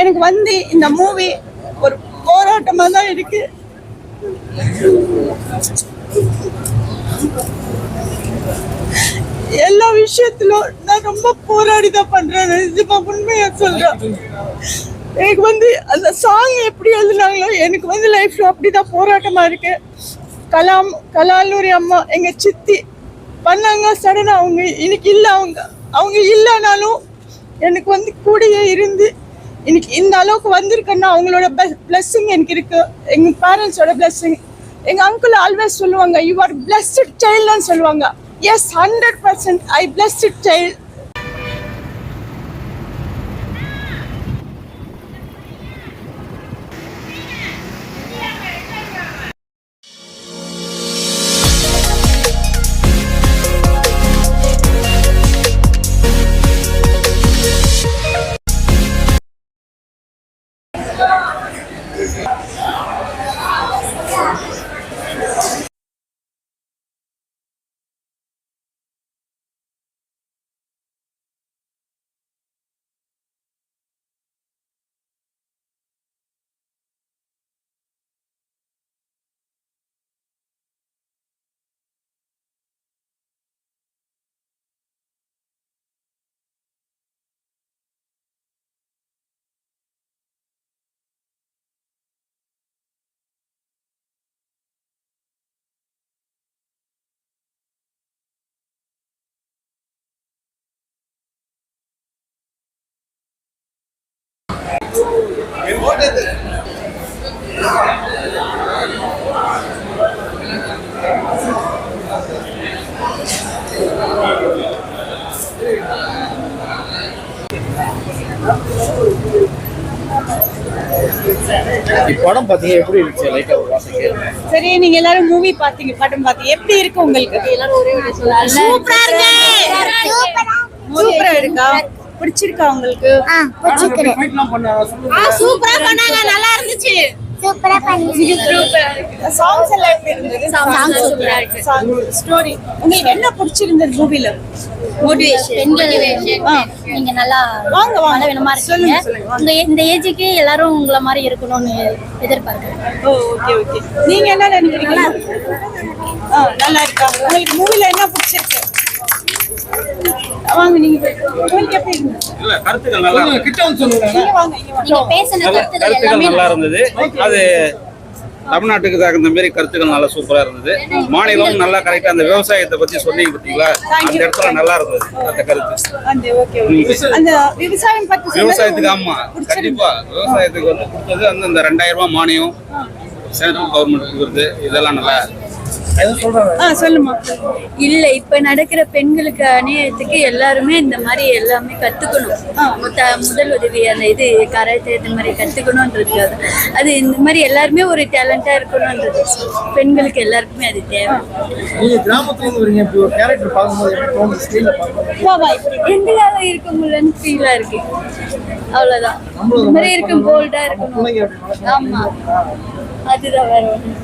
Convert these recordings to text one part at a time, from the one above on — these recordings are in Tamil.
எனக்கு வந்து இந்த மூவி ஒரு போராட்டமா தான் இருக்கு. எல்லா விஷயத்திலும் நான் ரொம்ப போராடி தான் பண்றேன். நிஜமா உண்மையா சொல்றேன். எனக்கு வந்து அந்த சாங் எப்படி எழுதுனாங்களோ எனக்கு வந்து லைஃப்ல அப்படிதான் போராட்டமா இருக்கு. கலாலூரி அம்மா எங்க சித்தி பண்ணாங்க. சடனா அவங்க இன்னைக்கு இல்லை. அவங்க இல்லைனாலும் எனக்கு வந்து கூடயே இருந்து இன்னைக்கு இந்த அளவுக்கு வந்திருக்கேன்னா அவங்களோட பிளஸ்ஸிங் எனக்கு இருக்கு. எங்க பேரண்ட்ஸோட பிளஸ்ஸிங். எங்க அங்கிள் ஆல்வேஸ் சொல்லுவாங்க, யூ ஆர் பிளஸ்ட் சைல்ட்னு சொல்லுவாங்க. எஸ், 100% ஐ பிளஸ்ட் சைல்ட். படம் பாத்தீங்க எப்படி இருந்துச்சு? லைட்டா ஒரு வாசிக்க. சரி, நீங்க எல்லாரும் மூவி பாத்தீங்க, படம் பாத்தீங்க, எப்படி இருக்கு உங்களுக்கு? எல்லாரும் ஒரே ஒரு சொல்லலாம். சூப்பரா இருக்கு. சூப்பரா இருக்கா? பிடிச்சிருக்கா உங்களுக்கு? பிடிச்சிருக்கு. சூப்பரா பண்ணாங்க, நல்லா இருந்துச்சு. சூப்பரா பண்ணீங்க. சூப்பரா இருக்கு. சாங்ஸ் எல்லாம் எப்படி இருந்தது? சாங்ஸ் சூப்பரா இருக்கு. ஸ்டோரி உங்களுக்கு என்ன பிடிச்சிருந்தது மூவில? மோட்டிவேஷன். நீங்க நல்லா வாங்க வேணுமா இருக்கீங்க. இந்த ஏஜுக்கு எல்லாரும் உங்களை மாதிரி இருக்கணும்னு எதிர்பார்க்கிறேன். Okay okay. நீங்க என்ன நினைக்கிறீங்க? நல்லா இருக்கா? உங்களுக்கு மூவில என்ன பிடிச்சிருக்கு? வாங்க, நீங்க உங்களுக்கு எப்படி இருந்துச்சு? இல்ல, கருத்துக்கள் நல்லா இருந்துச்சு. கிட்ட வந்து சொல்லுங்க. நீங்க பேசின கருத்துக்கள் நல்லா இருந்தது. அது தமிழ்நாட்டுக்கு தகுந்த மாதிரி கருத்துக்கள் நல்லா சூப்பரா இருந்தது. மாநிலம் நல்லா கரெக்டா அந்த விவசாயத்தை பத்தி சொன்னீங்க பாத்தீங்களா, அந்த இடத்துல நல்லா இருந்தது அந்த கருத்து. அந்த விவசாயம் பத்தி விவசாயத்துக்கு ஆமா கண்டிப்பா விவசாயத்துக்கு வந்து கொடுத்தது அந்த 2000 ரூபாய் மானியம் சென்ட்ரல் கவர்மெண்ட் கொடுக்குறது, இதெல்லாம் நல்லா சொல்லுமா. இல்ல, இப்ப நடக்கிற பெண்களுக்கு அநியாயத்துக்கு எல்லாருமே இந்த மாதிரி எல்லாமே கத்துக்கணும். முதல் உதவி அந்த இது கராத்தே இந்த மாதிரி கத்துக்கணும்ன்றது, அது இந்த மாதிரி எல்லாருமே ஒரு டேலண்டா இருக்கணும்ன்றது பெண்களுக்கு எல்லாருக்குமே அது தேவை. எங்களால இருக்க முடியலன்னு ஃபீலா இருக்கு, அவ்வளவுதான். இந்த மாதிரி இருக்கும், போல்டா இருக்கணும். ஆமா, அதுதான் வேற ஒண்ணு.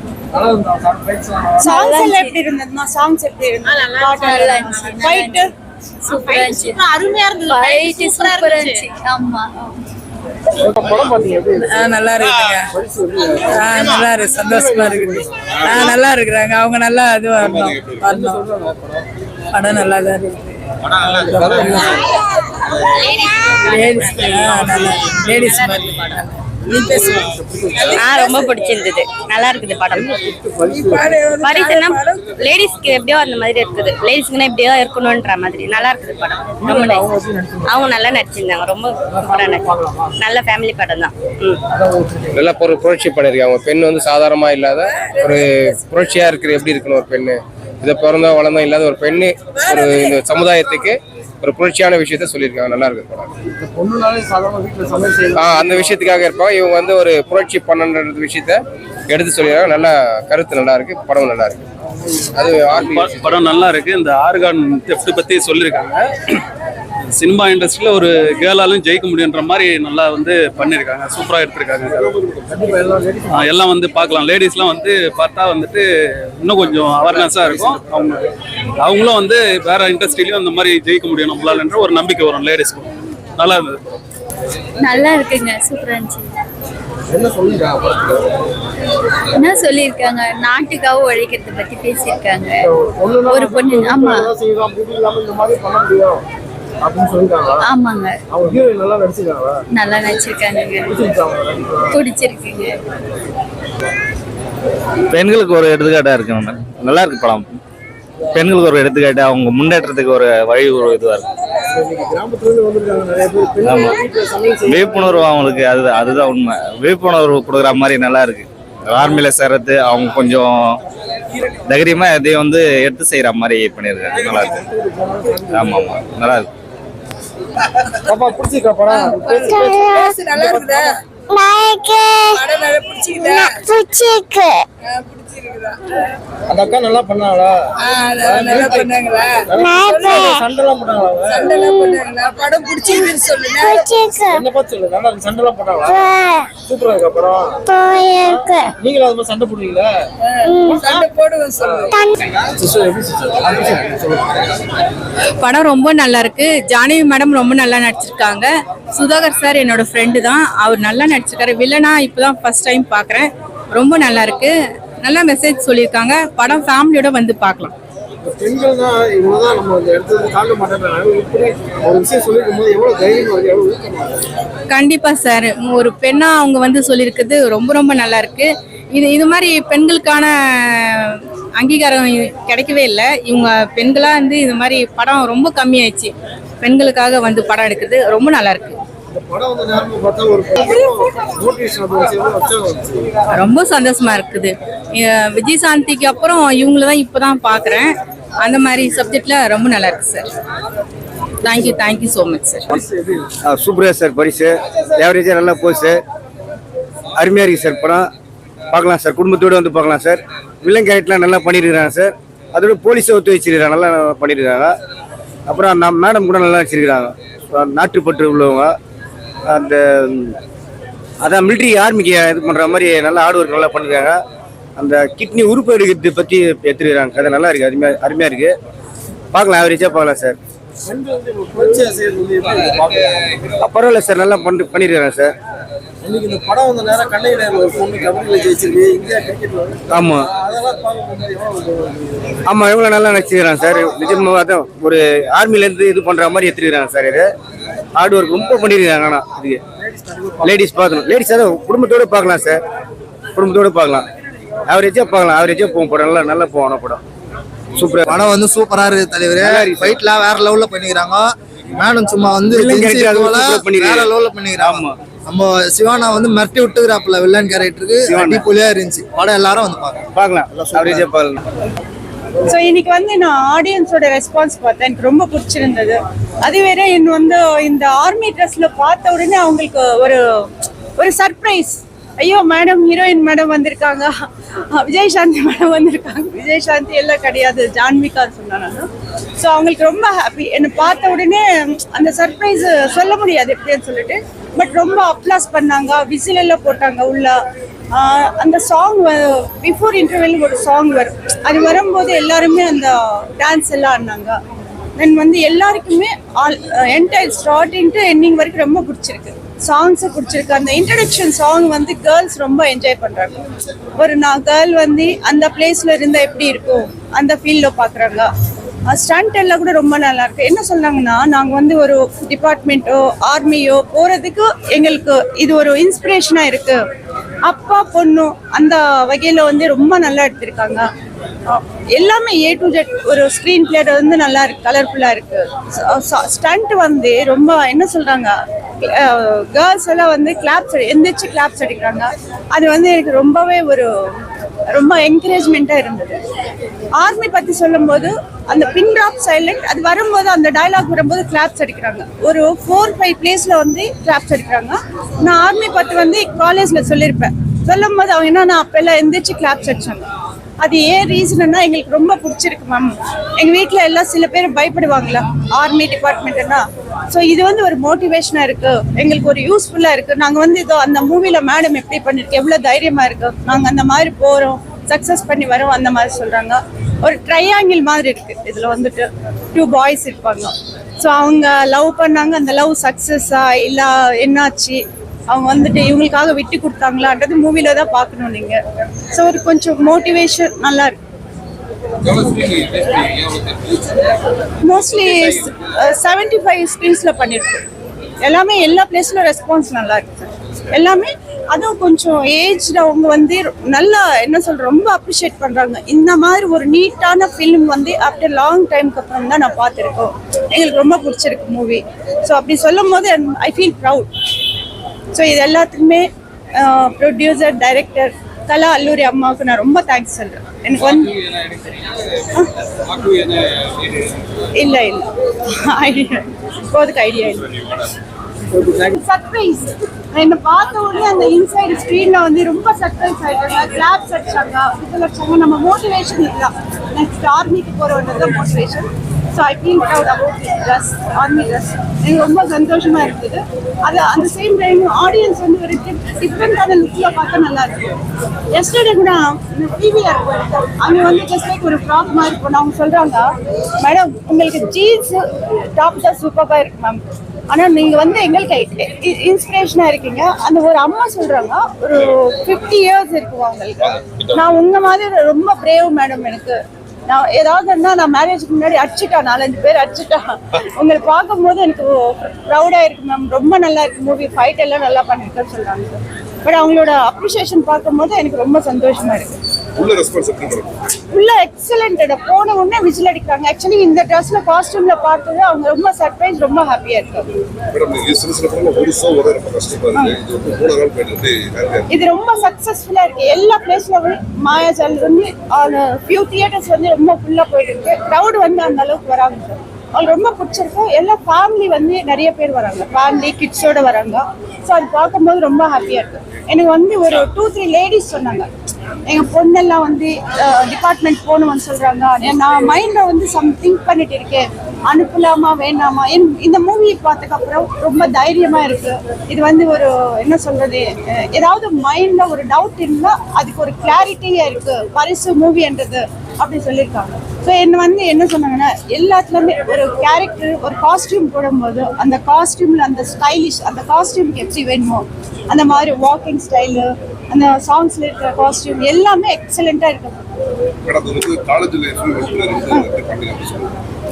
சாங்ஸ் எல்லாம் எப்படி இருந்ததுமா? சாங்ஸ் எப்படி இருந்தது? நல்லா இருந்துச்சு. ஃபைட் சூப்பரா இருந்துச்சு. அருமையா இருந்தது. ஃபைட் சூப்பரா இருந்துச்சு. ஆமா, நல்லா இருக்குங்க. நல்லா இருக்கு, சந்தோஷமா இருக்குது. நல்லா இருக்கிறாங்க அவங்க. நல்லா இது வரணும். படம் நல்லா தான் இருக்கு. லேடிஸ் ரொம்ப பிடிச்சிருந்தது. நல்லா இருக்குது படம். லேடிஸ்க்கு எப்படியோ அந்த மாதிரி இருக்குது, லேடிஸ்க்குன்னா எப்படியோ இருக்கணும்ன்ற மாதிரி நல்லா இருக்குது படம். ரொம்ப நைஸ். அவங்க நல்லா நடிச்சிருந்தாங்க, ரொம்ப சூப்பரா நடிச்சாங்க. நல்ல ஃபேமிலி படம் தான். நல்லா ஒரு புரட்சி பண்ணிருக்காங்க. பெண் வந்து சாதாரணமா இல்லாத ஒரு புரட்சியா இருக்கிற எப்படி இருக்கணும் ஒரு பெண்ணு, இதை பிறந்தா வளர்ந்தா இல்லாத ஒரு பெண்ணு ஒரு இந்த சமுதாயத்துக்கு ஒரு புரட்சியான விஷயத்த சொல்லியிருக்காங்க. நல்லா இருக்கு படம். அந்த விஷயத்துக்காக இருப்பாங்க இவங்க வந்து ஒரு புரட்சி பண்ணன்ற விஷயத்த எடுத்து சொல்லிடுறாங்க. நல்ல கருத்து நல்லா இருக்கு, படம் நல்லா இருக்கு. அது படம் நல்லா இருக்கு. இந்த ஆர்கான் தெஃப்ட் பத்தி சொல்லியிருக்காங்க. சினிமா இண்டஸ்ட்ரியில ஒரு கேர்ளாலும் ஜெயிக்க முடியுன்ற மாதிரி நல்லா வந்து பண்ணியிருக்காங்க. சூப்பரா எடுத்திருக்காங்க. எல்லாம் வந்து பார்க்கலாம். லேடிஸ்லாம் வந்து பார்த்தா வந்துட்டு இன்னும் கொஞ்சம் அவேர்னஸா இருக்கும். அவங்களும் வந்து வேற இண்டஸ்ட்ரியிலையும் அந்த மாதிரி ஜெயிக்க முடியும் நம்மளாலன்ற ஒரு நம்பிக்கை வரும் லேடிஸ்க்கு. நல்லா இருந்தது. நல்லா இருக்குங்க, சூப்பரா இருந்துச்சு. என்ன சொல்லிருக்காங்க? என்ன சொல்லியிருக்காங்க, நாட்டுக்காக உழைக்கிறத பத்தி பேசியிருக்காங்க. ஒரு பொண்ணு, ஆமா ஆமாங்க, நல்லா நடிச்சிருக்காங்க, பிடிச்சிருக்குங்க. பெண்களுக்கு ஒரு எடுத்துக்காட்டா இருக்கு, நல்லா இருக்கு படம். பெண்களுக்கு ஒரு எடுத்துக்காட்டு, அவங்க முன்னேற்றத்துக்கு ஒரு வழி ஒரு இதுவா இருக்கு. ஆமா, விழிப்புணர்வு அவங்களுக்கு அதுதான் உண்மை. விழிப்புணர்வு கொடுக்குற மாதிரி நல்லா இருக்கு. ஆர்மியில சேர்றது அவங்க கொஞ்சம் தைரியமா எதையும் வந்து எடுத்து செய்யற மாதிரி பண்ணிருக்காங்க. நல்லா இருக்கு. ஆமா ஆமா, நல்லா இருக்கு. நல்லா இருக்குதா? அந்த அக்கா நல்லா பண்ணாங்களா? நல்லா பண்ணாங்களா? சண்டைலாம் போட்டாங்களா? சண்டைலாம் பண்ணாங்களா? படம் பிடிச்சிருக்குன்னு சொல்லுங்க. என்ன பார்த்து சொல்லு. நல்லா சண்டைலாம் போட்டாங்களா? சூப்பரா இருக்கா படம்? நீங்களும் அது மாதிரி சண்டை போடுவீங்களா? சண்டை போடுவோம் சொல்லுங்க. படம் ரொம்ப நல்லா இருக்கு. ஜானகி மேடம் ரொம்ப நல்லா நடிச்சிருக்காங்க. சுதாகர் சார் என்னோட ஃப்ரெண்டு தான், அவர் நல்லா நடிச்சிருக்காரு. வில்லனா இப்பதான் ஃபர்ஸ்ட் டைம் பார்க்குறேன். ரொம்ப நல்லா இருக்கு. நல்ல மெசேஜ் சொல்லியிருக்காங்க. படம் ஃபேமிலியோட வந்து பார்க்கலாம். பெண்கள் தான் இவ்வளவுதான் நம்ம இந்த இடத்துல தாண்ட மாட்டேங்கிறாங்க. இப்படி ஒரு விஷயம் சொல்லிருக்கும் போது எவ்வளவு தைரியம் வருது, எவ்வளவு ஊக்கம். கண்டிப்பா சார், ஒரு பெண்ணா அவங்க வந்து சொல்லியிருக்கிறது ரொம்ப ரொம்ப நல்லா இருக்கு. இது மாதிரி பெண்களுக்கான அங்கீகாரம் கிடைக்கவே இல்லை. இவங்க பெண்களா வந்து இது மாதிரி படம் ரொம்ப கம்மியாயிடுச்சு. பெண்களுக்காக வந்து படம் எடுக்கிறது ரொம்ப நல்லா இருக்கு. ரொம்ப சந்தோஷமா இருக்குது. விஜயசாந்திக்கு அப்புறம் இவங்கள தான் இப்போதான் பார்க்குறேன். அந்த மாதிரி சப்ஜெக்ட்ல ரொம்ப நல்லா இருக்கு sir. Thank you so much sir. சூப்பராக சார், பரிசு ஏவரேஜாக நல்லா போகுது சார். அருமையாக இருக்குது சார் படம். பார்க்கலாம் சார், குடும்பத்தோடு வந்து பார்க்கலாம் சார். வில்லன் கேரக்டர்லாம் நல்லா பண்ணியிருக்கிறாங்க சார். அதோட போலீஸை ஒத்து வச்சிருக்கிறாங்க, நல்லா பண்ணியிருக்காங்க. அப்புறம் நம்ம மேடம் கூட நல்லா வச்சிருக்கிறாங்க. நாட்டுப்பற்று உள்ளவங்க. அந்த அதான் மிலிட்ரி ஆர்மிக்கு இது பண்ணுற மாதிரி நல்லா ஹார்ட் ஒர்க் நல்லா பண்ணியிருக்காங்க. அந்த கிட்னி உறுப்பு எடுக்கிறது பற்றி எடுத்துருக்காங்க. கதை நல்லா இருக்குது, அருமையாக இருக்குது. பார்க்கலாம், ஆவரேஜாக பார்க்கலாம் சார். பரவாயில்ல சார், நல்லா பண்ணியிருக்காங்க சார். இன்னைக்கு இந்த படம் வந்த நேரம் கண்ணையில ஒரு பொண்ணு கபடியில் ஜெயிச்சிருக்கு, இந்தியா கிரிக்கெட்ல. ஆமாம் ஆமாம், எவ்வளோ நல்லா நடிச்சிருக்கிறாங்க சார். நிஜமாக அதான் ஒரு ஆர்மிலேருந்து இது பண்ணுற மாதிரி எடுத்துருக்கிறாங்க சார். இது ஹார்ட் ஒர்க் ரொம்ப பண்ணியிருக்காங்க. ஆனால் இதுக்கு லேடிஸ் பார்க்கணும். லேடிஸ் அதான் குடும்பத்தோடு பார்க்கலாம் சார், குடும்பத்தோடு பார்க்கலாம். ஆவரேஜாக பார்க்கலாம், ஆவரேஜாக போகும் படம். நல்லா போகணும் படம். சூப்பராக படம் வந்து சூப்பராக இருக்குது தலைவர். ஃபைட்லாம் வேற லெவலில் பண்ணிக்கிறாங்க. மேடம் சும்மா வந்து வேற லெவலில் பண்ணிக்கிறாங்க. நம்ம சிவானா வந்து மிரட்டி விட்டுக்கிறாப்புல வில்லன் கேரக்டருக்கு. அடிப்பொலியா இருந்துச்சு படம். எல்லாரும் வந்து பார்க்கலாம், ஆவரேஜாக பார்க்கலாம். ஸோ இன்னைக்கு வந்து நான் ஆடியன்ஸோட ரெஸ்பான்ஸ் பார்த்தேன், எனக்கு ரொம்ப பிடிச்சிருந்தது. அது வேற இன்னும் வந்து இந்த ஆர்மி ட்ரெஸ்ல பார்த்த உடனே அவங்களுக்கு ஒரு சர்ப்ரைஸ். ஐயோ மேடம், ஹீரோயின் மேடம் வந்திருக்காங்க, விஜயசாந்தி மேடம் வந்திருக்காங்க. விஜயசாந்தி எல்லாம் கிடையாது, ஜான்விகான்னு சொன்னாங்க. ஸோ அவங்களுக்கு ரொம்ப ஹாப்பி. என்னை பார்த்த உடனே அந்த சர்ப்ரைஸ் சொல்ல முடியாது எப்படின்னு சொல்லிட்டு. பட் ரொம்ப அப்ளாஸ் பண்ணாங்க, விசில் எல்லாம் போட்டாங்க உள்ள. அந்த சாங் பிஃபோர் இன்டர்வெல் ஒரு சாங் வரும், அது வரும்போது எல்லாருமே அந்த டான்ஸ் எல்லாம் ஆடினாங்க. தென் வந்து எல்லாருக்குமே என்டையர் ஸ்டார்டிங் டு எண்டிங் வரைக்கும் ரொம்ப பிடிச்சிருக்கு. சாங்ஸை பிடிச்சிருக்கு. அந்த இன்ட்ரடக்ஷன் சாங் வந்து கேர்ள்ஸ் ரொம்ப என்ஜாய் பண்ணுறாங்க. ஒரு கேர்ள் வந்து அந்த பிளேஸில் இருந்தால் எப்படி இருக்கும் அந்த ஃபீல்டில் பார்க்குறாங்க. ஸ்டண்ட் எல்லாம் கூட ரொம்ப நல்லா இருக்கு. என்ன சொன்னாங்கன்னா, நாங்கள் வந்து ஒரு டிபார்ட்மெண்ட்டோ ஆர்மியோ போகிறதுக்கு எங்களுக்கு இது ஒரு இன்ஸ்பிரேஷனாக இருக்கு. அப்பா பொண்ணு அந்த வகையில் வந்து ரொம்ப நல்லா எடுத்திருக்காங்க. எல்லாமே A to Z. ஒரு ஸ்க்ரீன் பிளே வந்து நல்லா இருக்கு, கலர்ஃபுல்லாக இருக்கு. ஸ்டண்ட் வந்து ரொம்ப என்ன சொல்றாங்க, கேர்ள்ஸ் எல்லாம் வந்து கிளாப்ஸ் எந்திரிச்சு கிளாப்ஸ் அடிக்கிறாங்க. அது வந்து எனக்கு ரொம்பவே ரொம்ப என்கரேஜ்மெண்ட்டாக இருந்தது. ஆர்மி பற்றி சொல்லும்போது அந்த பின் ட்ராப் சைலண்ட் அது வரும்போது, அந்த டயலாக் வரும்போது கிளாப்ஸ் அடிக்கிறாங்க. ஒரு 4-5 பிளேஸில் வந்து கிளாப்ஸ் அடிக்கிறாங்க. நான் ஆர்மி பற்றி வந்து காலேஜில் சொல்லியிருப்பேன். சொல்லும் போது அவங்க என்ன, நான் அப்பெல்லாம் எந்திரிச்சு கிளாப்ஸ் அடிச்சாங்க. அது ஏன் ரீசன்னா எங்களுக்கு ரொம்ப பிடிச்சிருக்கு மேம். எங்கள் வீட்டில் எல்லாம் சில பேர் பயப்படுவாங்களா ஆர்மி டிபார்ட்மெண்ட்னா. ஸோ இது வந்து ஒரு மோட்டிவேஷனாக இருக்குது, எங்களுக்கு ஒரு யூஸ்ஃபுல்லாக இருக்குது. நாங்கள் வந்து இதோ அந்த மூவியில் மேடம் எப்படி பண்ணிருக்கு, எவ்வளோ தைரியமாக இருக்கு, நாங்கள் அந்த மாதிரி போகிறோம், சக்ஸஸ் பண்ணி வரோம், அந்த மாதிரி சொல்கிறாங்க. ஒரு ட்ரையாங்கிள் மாதிரி இருக்குது. இதில் வந்துட்டு 2 பாய்ஸ் இருப்பாங்க. ஸோ அவங்க லவ் பண்ணாங்க, அந்த லவ் சக்ஸஸா இல்லை என்னாச்சு, அவங்க வந்துட்டு இவங்களுக்காக விட்டு கொடுத்தாங்களான்றது மூவில தான் பார்க்கணும் நீங்க. ஸோ ஒரு கொஞ்சம் மோட்டிவேஷன் நல்லா இருக்கு. மோஸ்ட்லி 75 ஸ்க்ரீன்ஸ்ல பண்ணிருக்கோம். எல்லாமே எல்லா பிளேஸ்ல ரெஸ்பான்ஸ் நல்லா இருக்கு எல்லாமே. அதுவும் கொஞ்சம் ஏஜ்ல அவங்க வந்து நல்லா என்ன சொல்ற ரொம்ப அப்ரிஷியேட் பண்றாங்க. இந்த மாதிரி ஒரு நீட்டான ஃபிலிம் வந்து ஆஃப்டர் லாங் டைம்க்கு அப்புறம் தான் நான் பார்த்துருக்கோம். எங்களுக்கு ரொம்ப பிடிச்சிருக்கு மூவி. ஸோ அப்படி சொல்லும் போது ஐ ஃபீல் ப்ரவுட். ஸோ இது எல்லாத்துக்குமே ப்ரொடியூசர், டைரக்டர் கலா அல்லூரி அம்மாவுக்கு நான் ரொம்ப தேங்க்ஸ் சொல்றேன். எனக்கு வந்து இல்லை ஐடியா இப்போதுக்கு ஐடியா இல்லை. சர்ப்ரைஸ் என்ன பார்த்த உடனே அந்த இன்சைடு ஸ்க்ரீன்ல வந்து ரொம்ப சர்ப்ரைஸ் ஆயிட்டாங்க. கிளாப்ஸ் அடிச்சாங்க, வச்சாங்க. நம்ம மோட்டிவேஷன் இதுதான். நெக்ஸ்ட் ஆர்மிக்கு போறவங்க motivation. So I feel proud about this dress, army dress. எனக்கு ரொம்ப சந்தோஷமா இருக்குது. அது அந்த சேம் டைம் ஆடியன்ஸ் வந்து ஒரு டிஃப்ரெண்டான லுக்ல பார்த்தா நல்லா இருக்கு. எஸ்டர்டே கூட டிவிஆர் போயிருக்கேன். அங்கே வந்து ஜஸ்ட் லைக் ஒரு ஃப்ராக் மாதிரி போனோம். அவங்க சொல்றாங்க, மேடம் உங்களுக்கு ஜீன்ஸ் டாப் தான் சூப்பராக இருக்கு மேம், ஆனால் நீங்கள் வந்து எங்களுக்கு இன்ஸ்பிரேஷனாக இருக்கீங்க. அந்த ஒரு அம்மா சொல்கிறாங்க, ஒரு 50 years இருக்குவா அவங்களுக்கு. நான் உங்கள் மாதிரி ரொம்ப பிரேவ் மேடம். எனக்கு நான் ஏதாவது இருந்தால் நான் மேரேஜுக்கு முன்னாடி அடிச்சுட்டேன், 4-5 பேர் அடிச்சுட்டேன். உங்களை பார்க்கும்போது எனக்கு ப்ரௌடாக இருக்கு மேம். ரொம்ப நல்லா இருக்கு மூவி, ஃபைட் எல்லாம் நல்லா பண்ணியிருக்கேன்னு சொல்கிறாங்க சார். பட் அவங்களோட அப்ரிஷியேஷன் பார்க்கும்போது எனக்கு ரொம்ப சந்தோஷமா இருக்கு. உள்ள எக்ஸலண்ட். போன உடனே விசில் அடிக்கிறாங்க. ஆக்சுவலி இந்த ட்ரெஸ்ல காஸ்டியூம்ல பார்த்தது அவங்க ரொம்ப சர்ப்ரைஸ், ரொம்ப ஹாப்பியா இருக்காங்க. இது ரொம்ப சக்சஸ்ஃபுல்லா இருக்கு. எல்லா பிளேஸ்ல மாயாஜால் வந்து ஃபியூ தியேட்டர்ஸ் வந்து ரொம்ப ஃபுல்லா போயிட்டு இருக்கு. க்ரௌட் வந்து அந்த அளவுக்கு வராங்க சார். அவங்களுக்கு ரொம்ப பிடிச்சிருக்கு. எல்லா ஃபேமிலி வந்து நிறைய பேர் வராங்க, ஃபேமிலி கிட்ஸோட வராங்க. ஸோ அது பார்க்கும்போது ரொம்ப ஹாப்பியா இருக்கு. எனக்கு வந்து ஒரு 2-3 லேடிஸ் சொன்னாங்க, எங்கள் பொண்ணெல்லாம் வந்து டிபார்ட்மெண்ட் போகணும்னு சொல்கிறாங்க. நான் மைண்டில் வந்து திங்க் பண்ணிட்டு இருக்கேன், அனுப்பலாமா வேண்டாமா. இந்த மூவி பார்த்ததுக்கப்புறம் ரொம்ப தைரியமாக இருக்குது. இது வந்து ஒரு என்ன சொல்கிறது, ஏதாவது மைண்டில் ஒரு டவுட் இருந்தால் அதுக்கு ஒரு கிளாரிட்டியாக இருக்குது பரிசு மூவின்றது அப்படி சொல்லியிருக்காங்க. ஸோ என்னை வந்து என்ன சொன்னாங்கன்னா, எல்லாத்துலேயுமே ஒரு கேரக்டர் ஒரு காஸ்டியூம் போடும்போது அந்த காஸ்டியூமில் அந்த ஸ்டைலிஷ், அந்த காஸ்டியூமுக்கு எப்படி வேணுமோ அந்த மாதிரி வாக்கிங் ஸ்டைலு, அந்த சாங்ஸ்ல இருக்கிற காஸ்டியூம் எல்லாமே எக்ஸலண்டா இருக்கு.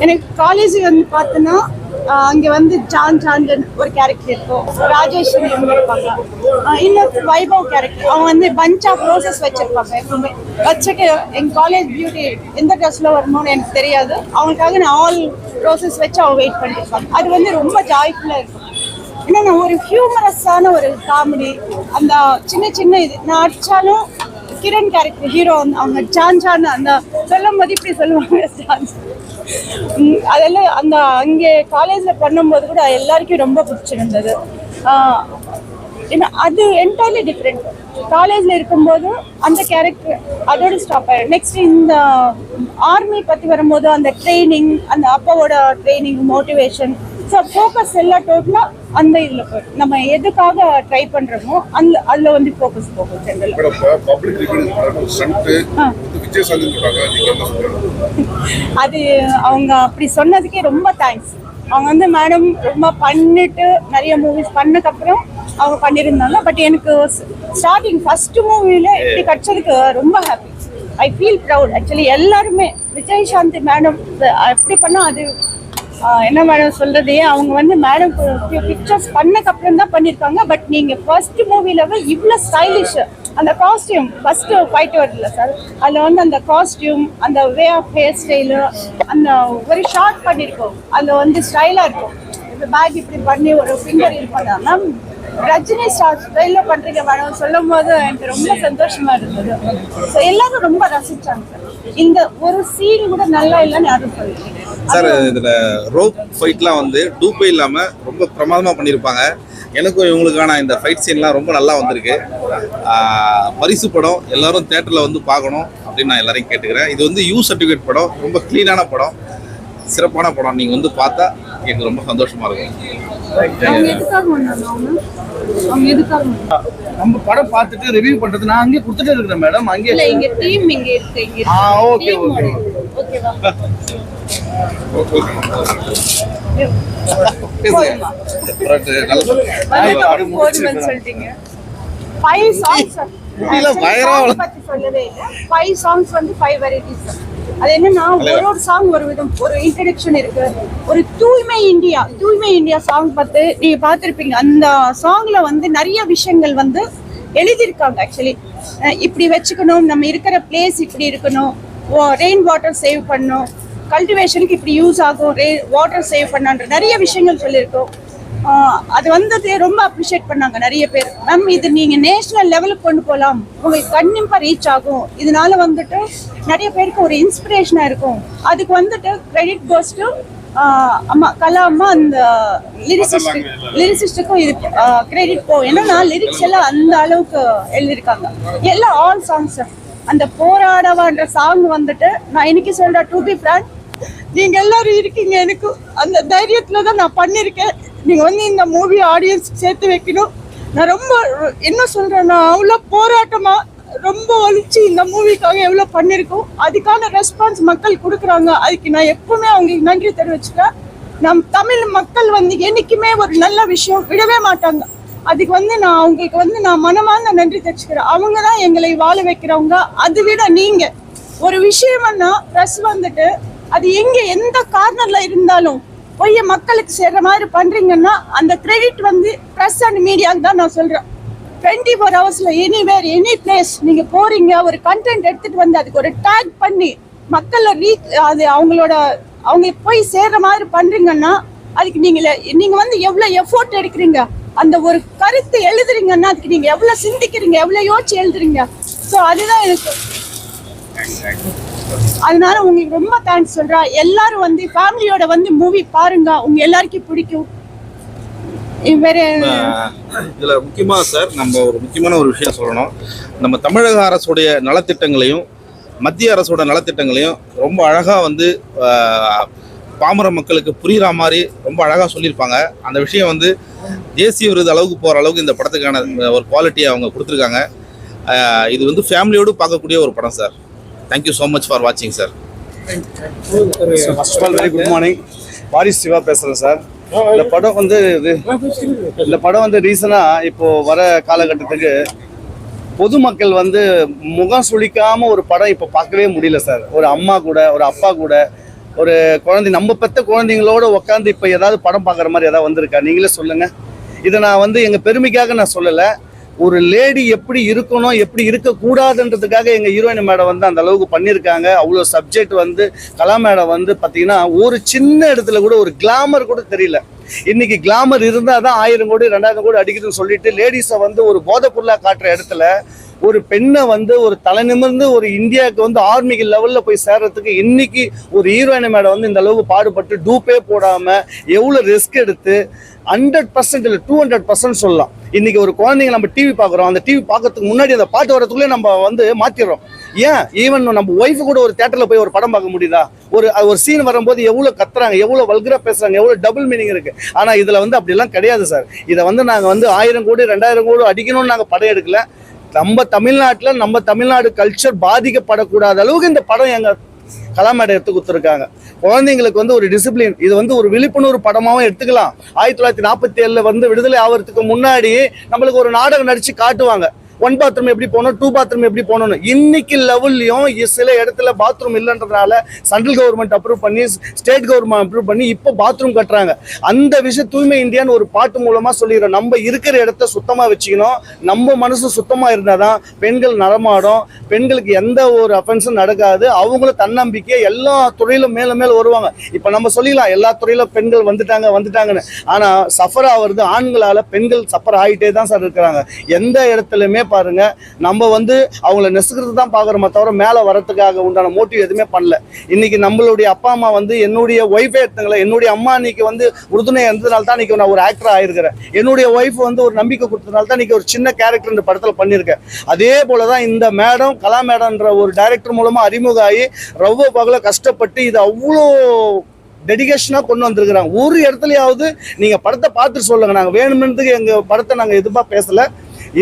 எனக்கு காலேஜ் வந்து பார்த்தோன்னா அங்கே வந்து ஜான்ஜன் ஒரு கேரக்டர் இருக்கும், ராஜேஸ்வரி இவங்க இருப்பாங்க, இன்னொரு வைபவ் கேரக்டர். அவங்க வந்து பஞ்ச் ஆஃப் ரோசஸ் வச்சிருப்பாங்க. எப்பவுமே வச்சுட்டு எங்கள் காலேஜ் பியூட்டி எந்த ட்ரெஸ்ல வரணும்னு எனக்கு தெரியாது, அவங்களுக்காக நான் ஆல் ரோசஸ் வச்சு அவங்க வெயிட் பண்ணிருப்பாங்க. அது வந்து ரொம்ப ஜாய்ஃபுல்லாக இருக்கும். ஏன்னா ஒரு ஹியூமரஸான ஒரு காமெடி, அந்த சின்ன இது நான் அடிச்சாலும் கிரண் கேரக்டர் ஹீரோ அவங்க ஜான் அந்த சொல்லும் போது இப்படி சொல்லுவாங்க ஜான். அதெல்லாம் அந்த அங்கே காலேஜில் பண்ணும்போது கூட எல்லாருக்கும் ரொம்ப பிடிச்சிருந்தது. ஏன்னா அது என்டையர்லி டிஃப்ரெண்ட். காலேஜில் இருக்கும்போது அந்த கேரக்டர் அதோட ஸ்டாப் ஆயிடும். நெக்ஸ்ட் இந்த ஆர்மி பற்றி வரும்போது அந்த ட்ரைனிங், அந்த அப்பாவோட ட்ரைனிங், மோட்டிவேஷன், ஸோ ஃபோக்கஸ் எல்லாம் டோட்டலாக அந்த இதில் போய்டும். நம்ம எதுக்காக ட்ரை பண்ணுறோமோ அதில் வந்து ஃபோக்கஸ் போகும் ஜென்ரலாக. அது அவங்க அப்படி சொன்னதுக்கே ரொம்ப தேங்க்ஸ். அவங்க வந்து மேடம் ரொம்ப பண்ணிட்டு நிறைய மூவிஸ் பண்ணதுக்கப்புறம் அவங்க பண்ணியிருந்தாங்க. பட் எனக்கு ஸ்டார்டிங் ஃபர்ஸ்ட் மூவியில் இப்படி கிடைச்சதுக்கு ரொம்ப ஹாப்பி. ஐ ஃபீல் ப்ரவுட். ஆக்சுவலி எல்லாருமே விஜய் சாந்தி மேடம் எப்படி பண்ணால் அது என்ன மேடம் சொல்றது, அவங்க வந்து மேடம் பிக்சர்ஸ் பண்ணக்கப்புறம் தான் பண்ணியிருக்காங்க. பட் நீங்கள் ஃபர்ஸ்ட் மூவியில் இவ்வளோ ஸ்டைலிஷ், அந்த காஸ்டியூம் ஃபர்ஸ்ட் ஃபைட் வருதுல்ல சார், அதில் வந்து அந்த காஸ்டியூம், அந்த வே ஆஃப் ஹேர் ஸ்டைலு, அந்த ஒரு ஷார்ட் பண்ணியிருக்கோம், அதில் வந்து ஸ்டைலாக இருக்கும். இப்போ பேக் இப்படி பண்ணி ஒரு ஃபிங்கர் இருப்பாங்க. மேம் ரஜினி ஸ்டைலில் பண்ணுறீங்க மேடம் சொல்லும் போது எனக்கு ரொம்ப சந்தோஷமா இருந்தது. ஸோ எல்லாரும் ரொம்ப ரசிச்சாங்க சார். இந்த ஒரு சீன் கூட நல்லா இல்லைன்னு யாரும் சொல்லுங்க சார். இதில் ரோப் ஃபைட்லாம் வந்து டூப்பே இல்லாமல் ரொம்ப பிரமாதமாக பண்ணியிருப்பாங்க. எனக்கும் இவங்களுக்கான இந்த ஃபைட் சீன்லாம் ரொம்ப நல்லா வந்திருக்கு. பரிசு படம் எல்லாரும் தேட்டரில் வந்து பார்க்கணும் அப்படின்னு நான் எல்லாரையும் கேட்டுக்கிறேன். இது வந்து யூ சர்டிஃபிகேட் படம், ரொம்ப க்ளீனான படம், சிறப்பான படம். நீங்கள் வந்து பார்த்தா எனக்கு ரொம்ப சந்தோஷமா இருக்கும். நம்ம படம் பார்த்துட்டு ரிவ்யூ பண்றது நான் அங்கே கொடுத்துட்டு இருக்கிறேன் மேடம். அங்கே இங்க டீம் இங்க இருக்கு. ஓகே ஓகே ஓகேவா. சொல்லிட்டீங்க 5 songs சொல்லவே இல்லை 5 songs வந்து 5 varieties. அது என்னன்னா ஒரு சாங் ஒரு விதம், ஒரு இன்ட்ரடக்ஷன் இருக்கு. ஒரு தூய்மை இந்தியா சாங் பார்த்து நீங்க பார்த்திருப்பீங்க. அந்த சாங்ல வந்து நிறைய விஷயங்கள் வந்து எழுதியிருக்காங்க. ஆக்சுவலி இப்படி வச்சுக்கணும், நம்ம இருக்கிற பிளேஸ் இப்படி இருக்கணும், ரெயின் வாட்டர் சேவ் பண்ணணும், கல்டிவேஷனுக்கு இப்படி யூஸ் ஆகும், வாட்டர் சேவ் பண்ணான்ற நிறைய விஷயங்கள் சொல்லியிருக்கோம். அது வந்து ரொம்ப அப்ரிஷியேட் பண்ணாங்க நிறைய பேர். மேம் இது நீங்க நேஷனல் லெவலுக்கு கொண்டு போகலாம், உங்களுக்கு கண்டிப்பா ரீச் ஆகும், இதனால வந்துட்டு நிறைய பேருக்கு ஒரு இன்ஸ்பிரேஷனா இருக்கும். அதுக்கு வந்துட்டு கிரெடிட் கோஸ் டு அம்மா கலா அம்மா, அந்த லிரிசிஸ்டுக்கும் இது கிரெடிட் போகும். ஏன்னா லிரிக்ஸ் எல்லாம் அந்த அளவுக்கு எழுதியிருக்காங்க. எல்லாம் ஆல் சாங்ஸ். அந்த போராடவான்ற சாங் வந்துட்டு நான் இன்னைக்கு சொல்றேன், டு பி ஃப்ராங்க், நீங்க எல்லாரும் இருக்கீங்க, எனக்கு அந்த தைரியத்துல தான் நான் பண்ணிருக்கேன். நீங்க வந்து இந்த மூவி ஆடியன்ஸ் சேர்த்து வைக்கணும். நான் ரொம்ப என்ன சொல்றேன்னா, அவ்வளோ போராட்டமா ரொம்ப வலிச்சு இந்த மூவிக்காக எவ்வளோ பண்ணியிருக்கோம். அதுக்கான ரெஸ்பான்ஸ் மக்கள் கொடுக்குறாங்க. அதுக்கு நான் எப்பவுமே அவங்களுக்கு நன்றி தெரிவிச்சுக்கிறேன். நம் தமிழ் மக்கள் வந்து என்னைக்குமே ஒரு நல்ல விஷயம் விடவே மாட்டாங்க. அதுக்கு வந்து நான் அவங்களுக்கு வந்து நான் மனமார்ந்த நன்றி தெரிவிச்சுக்கிறேன். அவங்க தான் எங்களை வாழ வைக்கிறவங்க. அதை விட நீங்க ஒரு விஷயம்னா ப்ரெஸ் வந்துட்டு அது எங்க எந்த கார்னர்ல இருந்தாலும் போய் மக்களுக்கு சேர்ற மாதிரி பண்றீங்கன்னா அந்த கிரெடிட் வந்து பிரஸ் அண்ட் மீடியாவுக்கு தான் நான் சொல்றேன். 24 hours எனிவேர் எனி பிளேஸ் நீங்க போறீங்க, ஒரு கண்டென்ட் எடுத்துட்டு வந்து அதுக்கு ஒரு டேக் பண்ணி மக்களை அது அவங்களுக்கு போய் சேர்ற மாதிரி பண்றீங்கன்னா அதுக்கு நீங்க வந்து எவ்வளவு எஃபோர்ட் எடுக்கிறீங்க, அந்த ஒரு கருத்து எழுதுறீங்கன்னா அதுக்கு நீங்க எவ்வளவு சிந்திக்கிறீங்க, எவ்வளவு யோசிச்சு எழுதுறீங்க. ஸோ அதுதான் எனக்கு. அதனால உங்களுக்கு ரொம்ப தேங்க்ஸ் சொல்றேன். எல்லாரும் வந்து ஃபேமிலியோட வந்து மூவி பாருங்க, உங்க எல்லாருக்கும் பிடிக்கும். இதுல முக்கியமா சார் நம்ம ஒரு முக்கியமான ஒரு விஷயம் சொல்லணும். நம்ம தமிழக அரசுடைய நலத்திட்டங்களையும் மத்திய அரசோட நலத்திட்டங்களையும் ரொம்ப அழகா வந்து பாமர மக்களுக்கு புரியுற மாதிரி ரொம்ப அழகா சொல்லியிருப்பாங்க. அந்த விஷயம் வந்து தேசிய விருது அளவுக்கு போற அளவுக்கு இந்த படத்துக்கான ஒரு குவாலிட்டியை அவங்க கொடுத்துருக்காங்க. இது வந்து ஃபேமிலியோடு பார்க்கக்கூடிய ஒரு படம் sir. Thank you so much for வாட்சிங் sir. First of all very good morning. Waris Siva பேசுகிறேன் சார். இந்த படம் வந்து ரீசனாக இப்போ வர காலகட்டத்துக்கு பொதுமக்கள் வந்து முகம் சுளிக்காம ஒரு படம் இப்போ பார்க்கவே முடியல சார். ஒரு அம்மா கூட, ஒரு அப்பா கூட, ஒரு குழந்தை, நம்ம பெற்ற குழந்தைங்களோட உட்காந்து இப்போ ஏதாவது படம் பார்க்குற மாதிரி ஏதாவது வந்திருக்கா? நீங்களே சொல்லுங்க. இதை நான் வந்து எங்கள் பெருமைக்காக நான் சொல்லலை. ஒரு லேடி எப்படி இருக்கணும், எப்படி இருக்கக்கூடாதுன்றதுக்காக எங்கள் ஹீரோயின் மேடம் வந்து அந்த அளவுக்கு பண்ணியிருக்காங்க. அவ்வளோ சப்ஜெக்ட் வந்து கலா மேடம் வந்து பார்த்தீங்கன்னா ஒரு சின்ன இடத்துல கூட ஒரு கிளாமர் கூட தெரியல. இன்னைக்கு கிளாமர் இருந்தால் தான் 1000 கோடி 2000 கோடி அடிக்குதுன்னு சொல்லிட்டு லேடிஸை வந்து ஒரு போதைப் பொருளாக காட்டுற இடத்துல ஒரு பெண்ணை வந்து ஒரு தலை நிமிர்ந்து ஒரு இந்தியாவுக்கு வந்து ஆர்மிக்கு லெவலில் போய் சேர்றதுக்கு இன்னைக்கு ஒரு ஹீரோயின் மேடம் வந்து இந்த அளவுக்கு பாடுபட்டு டூப்பே போடாமல் எவ்வளோ ரிஸ்க் எடுத்து 100% இல்லை 200% சொல்லலாம். இன்னைக்கு ஒரு குழந்தைங்க நம்ம டிவி பார்க்குறோம், அந்த டிவி பார்க்கறதுக்கு முன்னாடி அந்த பாட்டு வரதுக்குள்ளே நம்ம வந்து மாற்றிடுறோம். ஏன் ஈவன் நம்ம ஒய்ஃபு கூட ஒரு தேட்டரில் போய் ஒரு படம் பார்க்க முடியுதா? ஒரு சீன் வரும்போது எவ்வளோ கத்துறாங்க, எவ்வளோ வல்கரா பேசுகிறாங்க, எவ்வளோ டபுள் மீனிங் இருக்குது. ஆனால் இதில் வந்து அப்படிலாம் கிடையாது சார். இதை வந்து நாங்கள் வந்து 1000 கோடி 2000 கோடி அடிக்கணும்னு நாங்கள் படம் எடுக்கல. நம்ம தமிழ்நாட்டில் நம்ம தமிழ்நாடு கல்ச்சர் பாதிக்கப்படக்கூடாத அளவுக்கு இந்த படம் எங்கள் கலா மேடம் எடுத்து கொடுத்துருக்காங்க. குழந்தைங்களுக்கு வந்து ஒரு டிசிப்ளின், இது வந்து ஒரு விழிப்புணர்வு படமாகவும் எடுத்துக்கலாம். 1947 வந்து விடுதலை ஆகிறதுக்கு முன்னாடி நம்மளுக்கு ஒரு நாடகம் நடிச்சு காட்டுவாங்க. 1 பாத்ரூம் எப்படி போகணும், 2 பாத்ரூம் எப்படி போகணும்னு. இன்னைக்கு லெவல்லையும் சில இடத்துல பாத்ரூம் இல்லைன்றதுனால சென்ட்ரல் கவர்மெண்ட் அப்ரூவ் பண்ணி, ஸ்டேட் கவர்மெண்ட் அப்ரூவ் பண்ணி இப்போ பாத்ரூம் கட்டுறாங்க. அந்த விஷயம் தூய்மை இந்தியான்னு ஒரு பாட்டு மூலமாக சொல்லிடுறோம். நம்ம இருக்கிற இடத்த சுத்தமாக வச்சுக்கணும், நம்ம மனசு சுத்தமாக இருந்தால் தான் பெண்கள் நடமாடும், பெண்களுக்கு எந்த ஒரு அஃபென்ஸும் நடக்காது, அவங்களும் தன்னம்பிக்கை எல்லா துறையிலும் மேலே மேலே வருவாங்க. இப்போ நம்ம சொல்லிடலாம் எல்லா துறையிலும் பெண்கள் வந்துட்டாங்கன்னு, ஆனால் சஃபர் ஆகிறது ஆண்களால் பெண்கள் சஃபர் ஆகிட்டே தான் சார் இருக்கிறாங்க. எந்த இடத்துலையுமே பாருங்க நம்ம வந்து அவங்கள நெசுக்கிறது தான் பார்க்குறோமே தவிர மேலே வரத்துக்காக உண்டான மோட்டிவ் எதுவுமே பண்ணல. இன்னைக்கு நம்மளுடைய அப்பா அம்மா வந்து என்னுடைய ஒய்ஃபே எடுத்துங்கள, என்னுடைய அம்மா இன்னைக்கு வந்து உறுதுணை இருந்ததுனால தான் இன்னைக்கு நான் ஒரு ஆக்டர் ஆயிருக்கிறேன். என்னுடைய ஒய்ஃப் வந்து ஒரு நம்பிக்கை கொடுத்ததுனால தான் இன்னைக்கு ஒரு சின்ன கேரக்டர் இந்த படத்தில் பண்ணியிருக்கேன். அதே போல தான் இந்த மேடம் கலா மேடம்ன்ற ஒரு டைரக்டர் மூலமாக அறிமுகம் ஆகி ரொம்ப பகல கஷ்டப்பட்டு இது அவ்வளோ டெடிகேஷனாக கொண்டு வந்திருக்கிறாங்க. ஒரு இடத்துலையாவது நீங்கள் படத்தை பார்த்துட்டு சொல்லுங்கள். நாங்கள் வேணுமென்றதுக்கு எங்கள் படத்தை நாங்கள் எதுவாக பேசலை.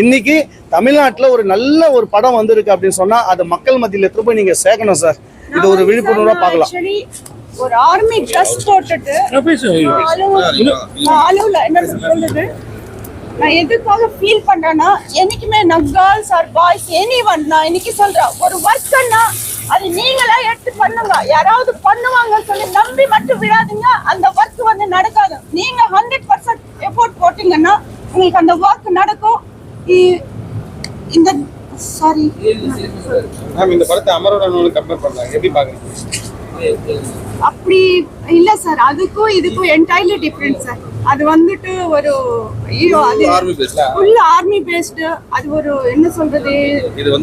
இன்னைக்கு தமிழ்நாட்டில் ஒரு நல்ல ஒரு படம் வந்திருக்கு அப்படின்னு சொன்னால் அது மக்கள் மத்தியில் எடுத்து போய் நீங்கள் சேர்க்கணும் சார். இது ஒரு விழிப்புணர்வாக பார்க்கலாம். ஒரு ஆர்மி ட்ரெஸ் போட்டுட்டு அளவுல என்ன சொல்றது, நான் எதுக்காக ஃபீல் பண்றேன்னா, என்னைக்குமே நான் கேர்ள்ஸ் ஆர் பாய்ஸ் எனிவன், நான் இன்னைக்கு சொல்றேன், ஒரு ஒர்க்னா அது நீங்களா எடுத்து பண்ணுங்க. யாராவது பண்ணுவாங்க சொல்லி நம்பி மட்டும் விடாதீங்க. அந்த ஒர்க் வந்து நடக்காது. நீங்க 100% எஃபோர்ட் போட்டீங்கன்னா உங்களுக்கு அந்த ஒர்க் நடக்கும். இந்த சாரி மேம், இந்த படத்தை அமரனோட கம்பேர் பண்றாங்க, எப்படி பாக்குறீங்க? அப்படி இல்ல சார், அதுக்கும் இதுக்கும் என்டையர்லி டிஃபரெண்ட் சார். அது வந்துட்டு ஒரு ஹீரோ, அது ஃபுல் ஆர்மி பேஸ்டு. அது ஒரு என்ன சொல்றது,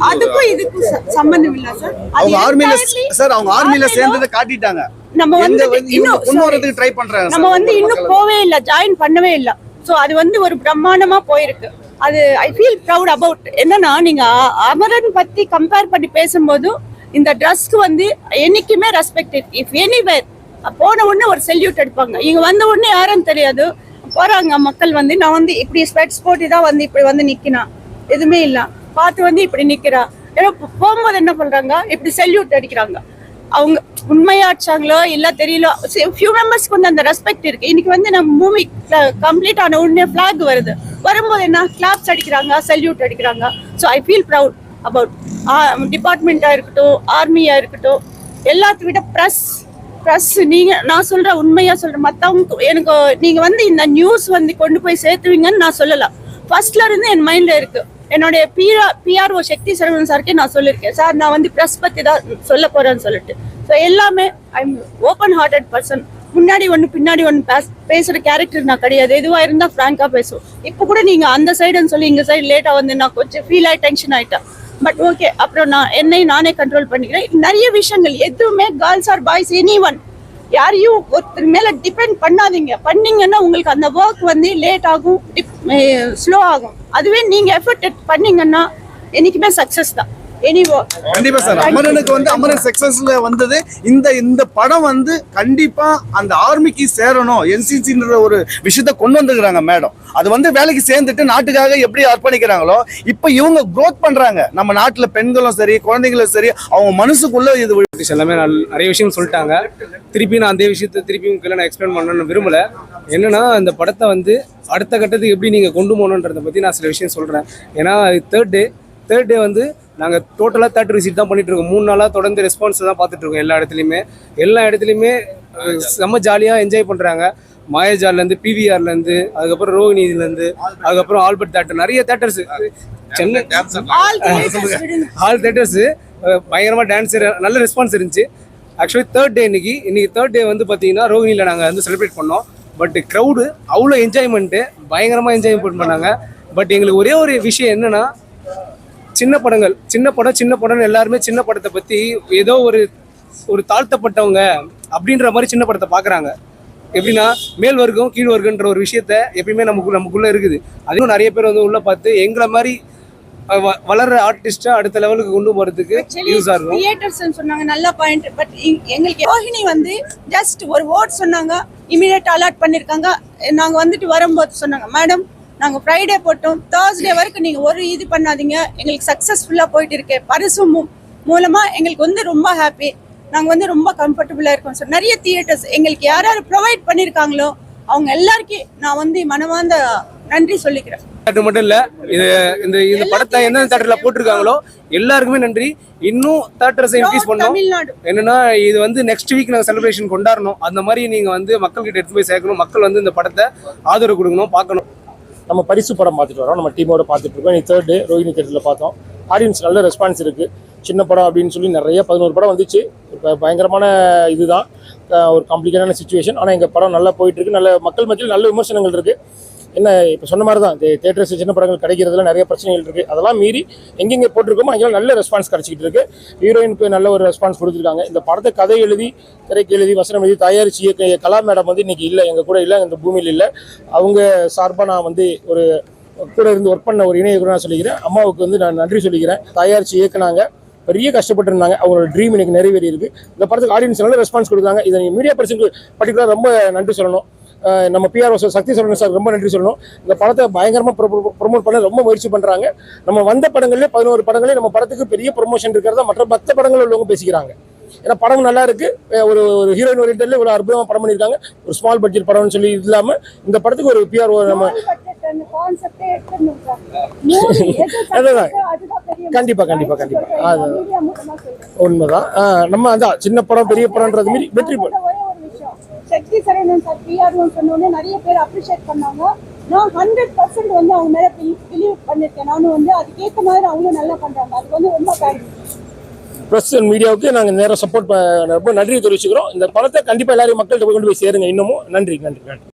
அதுக்கும் இதுக்கும் சம்பந்தம் இல்ல சார். அவங்க ஆர்மில சார், அவங்க ஆர்மில சேர்ந்ததை காட்டிட்டாங்க. நம்ம வந்து இன்னும் கொண்டுவரதுக்கு ட்ரை பண்றாங்க. நம்ம வந்து இன்னும் போவே இல்ல, ஜாயின் பண்ணவே இல்ல. சோ அது வந்து ஒரு பிரம்மாண்டமா போயிருக்கு. அது ஐ ஃபீல் ப்ரவுட் அபவுட். என்னன்னா, நீங்க அமரன் பத்தி கம்பேர் பண்ணி பேசும்போது இந்த ட்ரெஸ்க்கு வந்து என்னைக்குமே ரெஸ்பெக்டட். இஃப் எனிவேர் போன உடனே ஒரு செல்யூட் எடுப்பாங்க. இங்க வந்த உடனே யாரும் தெரியாது, போறாங்க மக்கள் வந்து, நான் வந்து இப்படி ஸ்பெக்ஸ் போட்டு தான் வந்து இப்படி வந்து நிக்கினா, எதுவுமே இல்ல, பார்த்து வந்து இப்படி நிக்கிறா. ஏன்னா போகும்போது என்ன பண்றாங்க, இப்படி செல்யூட் அடிக்கிறாங்க. அவங்க உண்மையாச்சாங்களோ இல்ல தெரியல, ஃபியூ மெம்பர்ஸ்க்கு வந்து அந்த ரெஸ்பெக்ட் இருக்கு. இன்னைக்கு வந்து நம்ம மூவி கம்ப்ளீட் ஆன உடனே பிளாக் வரும்போது என்ன கிளாப்ஸ் அடிக்கிறாங்க, செல்யூட் அடிக்கிறாங்க. So I feel proud about டிபார்ட்மெண்ட்டாக இருக்கட்டும், ஆர்மியாக இருக்கட்டும், எல்லாத்த விட ப்ரெஸ். நீங்க, நான் சொல்றேன், உண்மையா சொல்றேன், மற்றவங்க எனக்கு நீங்க வந்து இந்த நியூஸ் வந்து கொண்டு போய் சேர்த்துவீங்கன்னு நான் சொல்லலாம். ஃபர்ஸ்ட்ல இருந்து என் மைண்ட்ல இருக்கு. என்னுடைய பிஆர்ஓ சக்தி சரவணன் சார்க்கே நான் சொல்லியிருக்கேன், சார் நான் வந்து ப்ரெஸ் பத்தி தான் சொல்ல போறேன்னு சொல்லிட்டு. ஸோ எல்லாமே I am open hearted person. முன்னாடி ஒன்று பின்னாடி ஒன்று பேசுற கேரக்டர் நான் கிடையாது. எதுவாக இருந்தால் ஃப்ராங்கா பேசுவோம். இப்போ கூட நீங்க அந்த சைடுன்னு சொல்லி இங்க சைடு லேட்டா வந்து நான் கொஞ்சம் ஃபீல் ஆகி டென்ஷன் ஆயிட்டேன். பட் ஓகே, அப்புறம் நான் என்னை நானே கண்ட்ரோல் பண்ணிக்கிறேன். நிறைய விஷயங்கள் எதுவுமே கேர்ள்ஸ் ஆர் பாய்ஸ் எனிவன் யாரையும் ஒருத்தர் மேல டிபெண்ட் பண்ணாதீங்க. பண்ணீங்கன்னா உங்களுக்கு அந்த ஒர்க் வந்து லேட் ஆகும், ஸ்லோ ஆகும். அதுவே நீங்க எஃபர்ட் பண்ணீங்கன்னா என்னைக்குமே சக்சஸ் தான். கண்டிப்பா சார், அமரனுக்கு வந்து அமரன் சக்சஸ்ல வந்தது இந்த படம் வந்து கண்டிப்பா அந்த ஆர்மிக்கு சேரணும், என்சிசின்ற ஒரு விஷயத்த கொண்டு வந்துக்கிறாங்க மேடம். அது வந்து வேலைக்கு சேர்ந்துட்டு நாட்டுக்காக எப்படி அர்ப்பணிக்கிறாங்களோ இப்ப இவங்க க்ரோத் பண்றாங்க. நம்ம நாட்டுல பெண்களும் சரி, குழந்தைங்களும் சரி, அவங்க மனசுக்குள்ள இது எல்லாமே நிறைய விஷயம் சொல்லிட்டாங்க. திருப்பி நான் அதே விஷயத்த திருப்பியும் நான் எக்ஸ்பிளைன் பண்ணணும்னு விரும்பல. என்னன்னா, இந்த படத்தை வந்து அடுத்த கட்டத்துக்கு எப்படி நீங்க கொண்டு போகணுன்றதை பத்தி நான் சில விஷயம் சொல்றேன். ஏன்னா தேர்ட் டே வந்து நாங்கள் டோட்டலாக தேட்டர் விசிட் தான் பண்ணிட்டு இருக்கோம். 3 நாளாக தொடர்ந்து ரெஸ்பான்ஸ் தான் பார்த்துட்டு இருக்கோம். எல்லா இடத்துலையுமே செம்ம ஜாலியாக என்ஜாய் பண்ணுறாங்க. மாயாஜாலேருந்து, பிவிஆர்லேருந்து, அதுக்கப்புறம் ரோஹினிலேருந்து, அதுக்கப்புறம் ஆல்பர்ட் தேட்டர், நிறைய தேட்டர்ஸ், சென்னை ஆல் தேட்டர்ஸு பயங்கரமாக டான்ஸு, நல்ல ரெஸ்பான்ஸ் இருந்துச்சு. ஆக்சுவலி இன்னைக்கு தேர்ட் டே வந்து பார்த்தீங்கன்னா ரோஹினியில் நாங்கள் வந்து செலிப்ரேட் பண்ணோம். பட் க்ரௌடு அவ்வளோ என்ஜாய்மெண்ட்டு, பயங்கரமாக என்ஜாய்மெண்ட் பண்ணாங்க. பட் எங்களுக்கு ஒரே ஒரு விஷயம் என்னென்னா, சின்ன படம் எல்லாருமே சின்ன படத்தை பற்றி ஏதோ ஒரு தாழ்த்தப்பட்டவங்க அப்படின்ற மாதிரி சின்ன படத்தை பார்க்குறாங்க. எப்படின்னா, மேல் வர்க்கம் கீழ் வர்க்கன்ற ஒரு விஷயத்த எப்பயுமே நமக்குள்ளே இருக்குது. அதுவும் நிறைய பேர் வந்து உள்ள பார்த்து எங்களை மாதிரி வளர்ற ஆர்டிஸ்டா அடுத்த லெவலுக்கு கொண்டு போறதுக்கு யூஸ் ஆகும். தியேட்டர்ஸ் சொன்னாங்க, நல்ல பாயிண்ட். பட் எங்களுக்கு ரோஹிணி வந்து ஜஸ்ட் ஒரு வேர்ட் சொன்னாங்க, இமிடியேட் அலர்ட் பண்ணிருக்காங்க. நாங்க வந்துட்டு வரும்போது சொன்னாங்க, மேடம் நாங்க ஃப்ரைடே போட்டோம், தேர்ஸ்டே வரைக்கும் நீங்க ஒரு இது பண்ணாதீங்க, எங்களுக்கு சக்சஸ்ஃபுல்லா போயிட்டு இருக்கு, பரிசு மூலமா எங்களுக்கு வந்து ரொம்ப ஹாப்பி, நாங்க வந்து ரொம்ப கம்ஃபர்டபுளா இருக்கோம். சார் நிறைய தியேட்டர்ஸ் எங்களுக்கு யார் ப்ரொவைட் பண்ணிருக்காங்களோ அவங்க எல்லாருக்கும் நான் வந்து மனமார்ந்த நன்றி சொல்லிக்கிறேன். தேட்டர் மட்டும் இல்ல, இந்த படத்தை எந்தெந்த தேட்டர்ல போட்டிருக்காங்களோ எல்லாருக்குமே நன்றி. இன்னும் தேட்டர்ஸை இன்க்ரீஸ் பண்ணோம். என்னன்னா, இது வந்து நெக்ஸ்ட் வீக் நாங்கள் செலிப்ரேஷன் கொண்டாடணும். அந்த மாதிரி நீங்க வந்து மக்கள்கிட்ட எடுத்து போய் சேர்க்கணும். மக்கள் வந்து இந்த படத்தை ஆதரவு கொடுக்கணும், பார்க்கணும். நம்ம பரிசு படம் பார்த்துட்டு வரோம், நம்ம டீமோட பார்த்துட்டு இருக்கோம். இன்னைக்கு தேர்ட் டே ரோஹினி தேட்டரில் பார்த்தோம். ஆடியன்ஸ் நல்ல ரெஸ்பான்ஸ் இருக்குது. சின்ன படம் அப்படின்னு சொல்லி நிறைய 11 படம் வந்துச்சு. இப்போ பயங்கரமான இதுதான், ஒரு காம்ப்ளிகேட்டான சுச்சுவேஷன். ஆனால் எங்கள் படம் நல்லா போயிட்டுருக்கு. நல்ல மக்கள் மத்தியில் நல்ல விமர்சனங்கள் இருக்குது. என்ன இப்போ சொன்ன மாதிரி தான், தேட்டர்ஸ் சின்ன படங்கள் கிடைக்கிறதுல நிறைய பிரச்சனைகள் இருக்குது. அதெல்லாம் மீறி எங்கெங்கே போட்டிருக்கோமோ அங்கெல்லாம் நல்ல ரெஸ்பான்ஸ் கிடச்சிக்கிட்டு இருக்கு. ஹீரோயினுக்கு நல்ல ஒரு ரெஸ்பான்ஸ் கொடுத்துருக்காங்க. இந்த படத்தை கதை எழுதி, திரைக்கு எழுதி, வசனம் எழுதி, தயாரிச்சு இயக்க கலா மேடம் வந்து இன்றைக்கி இல்லை, எங்கள் கூட இல்லை, இந்த பூமியில் இல்லை. அவங்க சார்பாக நான் வந்து ஒரு கூட இருந்து ஒர்க் பண்ண ஒரு இணைய கூட நான் சொல்லிக்கிறேன். அம்மாவுக்கு வந்து நான் நன்றி சொல்லிக்கிறேன். தயாரிச்சு இயக்குனாங்க, பெரிய கஷ்டப்பட்டு இருந்தாங்க. அவங்களோட ட்ரீம் இன்னைக்கு நிறைவேறி இருக்கு. இந்த படத்துக்கு ஆடியன்ஸ் நல்ல ரெஸ்பான்ஸ் கொடுத்தாங்க. இதை நீங்கள் மீடியா பர்சனுக்கு பர்டிகுலராக ரொம்ப நன்றி சொல்லணும். நம்ம பிஆர்ஓ சக்தி சரவணன் சார் ரொம்ப நன்றி சொல்லணும். இந்த படத்தை பயங்கரமாக ப்ரொமோட் பண்ண ரொம்ப முயற்சி பண்ணுறாங்க. நம்ம வந்த படங்களே 11 படங்களே நம்ம படத்துக்கு பெரிய ப்ரொமோஷன் இருக்கிறதா மற்ற 10 படங்கள் உள்ளவங்க பேசிக்கிறாங்க. ஏன்னா படம் நல்லா இருக்கு. ஒரு ஒரு ஹீரோயின் ஓரியன்டட்ல இவ்வளவு அற்புதமா படம் பண்ணியிருக்காங்க. ஒரு ஸ்மால் பட்ஜெட் படம்னு சொல்லி இல்லாம இந்த படத்துக்கு ஒரு பிஆர் நம்ம அதுதான் கண்டிப்பா கண்டிப்பா கண்டிப்பா அது உண்மைதான். நம்ம அதான் சின்ன படம் பெரிய படம்ன்றது மீறி வெற்றி படம். சக்தி சரவணன் சார் பிஆர்னு சொன்னோன்னே நிறைய பேர் அப்ரிஷியேட் பண்ணாங்க. நான் 100% வந்து அவங்க மேல பிலீவ் பண்ணிருக்கேன். நானும் வந்து அதுக்கேற்ற மாதிரி அவங்களும் நல்லா பண்றாங்க. அதுக்கு வந்து ரொம்ப தேங்க்ஸ். பிரஸ் அண்ட் மீடியாவுக்கு நாங்கள் நேரம் சப்போர்ட் ரொம்ப நன்றி தெரிவிச்சுக்கிறோம். இந்த படத்தை கண்டிப்பாக எல்லாரும் மக்கள்கிட்ட கொண்டு போய் சேருங்க. இன்னமும் நன்றி நன்றி நன்றி.